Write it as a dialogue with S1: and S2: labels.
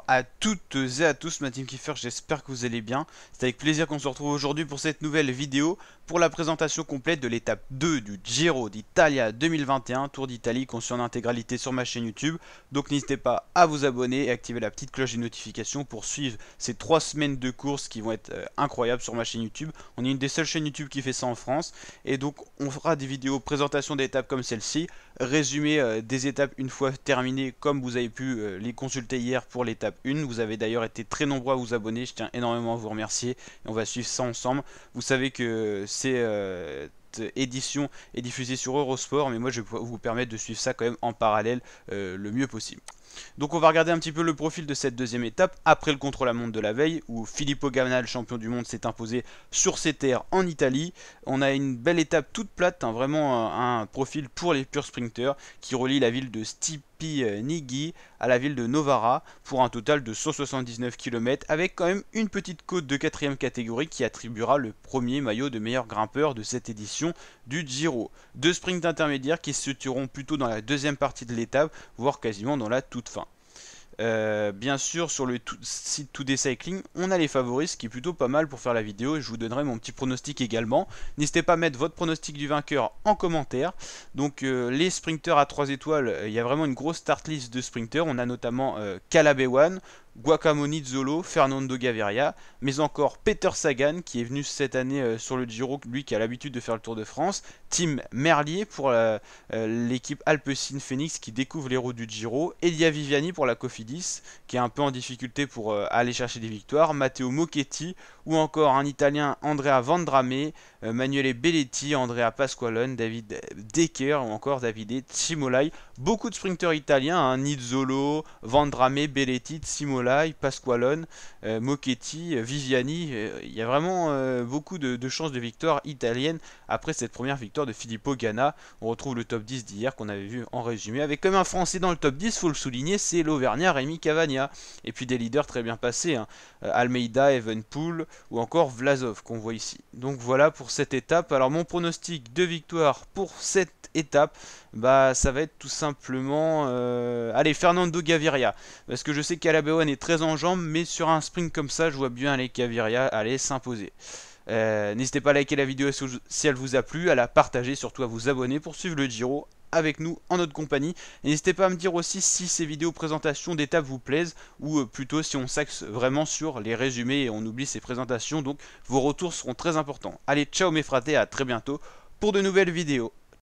S1: à toutes et à tous, ma team Kiefer, j'espère que vous allez bien. C'est avec plaisir qu'on se retrouve aujourd'hui pour cette nouvelle vidéo pour la présentation complète de l'étape 2 du Giro d'Italia 2021, Tour d'Italie conçu en intégralité sur ma chaîne YouTube. Donc n'hésitez pas à vous abonner et activer la petite cloche des notifications pour suivre ces 3 semaines de course qui vont être incroyables sur ma chaîne YouTube. On est une des seules chaînes YouTube qui fait ça en France et donc on fera des vidéos présentation d'étapes comme celle-ci, résumé des étapes une fois terminées comme vous avez pu les consulter hier pour l'étape 1. Vous avez d'ailleurs été très nombreux à vous abonner, je tiens énormément à vous remercier et on va suivre ça ensemble. Vous savez que cette édition est diffusée sur Eurosport, mais moi je vais vous permettre de suivre ça quand même en parallèle le mieux possible. Donc on va regarder un petit peu le profil de cette deuxième étape après le contre-la-montre de la veille où Filippo Ganna, le champion du monde, s'est imposé sur ses terres en Italie. On a une belle étape toute plate, hein, vraiment un profil pour les purs sprinters qui relie la ville de Stipinigi à la ville de Novara pour un total de 179 km avec quand même une petite côte de 4ème catégorie qui attribuera le premier maillot de meilleur grimpeur de cette édition du Giro. Deux sprints intermédiaires qui se situeront plutôt dans la deuxième partie de l'étape, voire quasiment dans la toute fin. Bien sûr, sur le site Today Cycling, on a les favoris, ce qui est plutôt pas mal pour faire la vidéo. Et je vous donnerai mon petit pronostic également. N'hésitez pas à mettre votre pronostic du vainqueur en commentaire. Donc, les sprinters à 3 étoiles, il y a vraiment une grosse start list de sprinters. On a notamment Calabewan, Guacamole Zolo, Fernando Gaviria, mais encore Peter Sagan qui est venu cette année sur le Giro, lui qui a l'habitude de faire le Tour de France, Tim Merlier pour l'équipe Alpecin Phoenix qui découvre les routes du Giro, Elia Viviani pour la Cofidis qui est un peu en difficulté pour aller chercher des victoires, Matteo Mochetti ou encore un Italien Andrea Vendrame, Manuele Belletti, Andrea Pasqualone, David Decker ou encore Davide Cimolai. Beaucoup de sprinteurs italiens, hein, Nizzolo, Vendrame, Belletti, Cimolai, Pasqualone, Mochetti, Viviani. Il y a vraiment beaucoup de chances de victoire italienne après cette première victoire de Filippo Ganna. On retrouve le top 10 d'hier qu'on avait vu en résumé avec comme un Français dans le top 10, faut le souligner, c'est l'Auvergnat Rémi Cavagna. Et puis des leaders très bien passés, hein, Almeida, Evenepoel ou encore Vlasov qu'on voit ici. Donc voilà pour cette étape. Alors mon pronostic de victoire pour cette étape, bah ça va être tout simplement allez, Fernando Gaviria, parce que je sais qu'Alabewan est très en jambes, mais sur un sprint comme ça je vois bien les Gaviria aller s'imposer. N'hésitez pas à liker la vidéo si elle vous a plu, à la partager, surtout à vous abonner pour suivre le Giro avec nous en notre compagnie. N'hésitez pas à me dire aussi si ces vidéos présentations d'étapes vous plaisent ou plutôt si on s'axe vraiment sur les résumés et on oublie ces présentations. Donc vos retours seront très importants. Allez, ciao mes fratés, à très bientôt pour de nouvelles vidéos.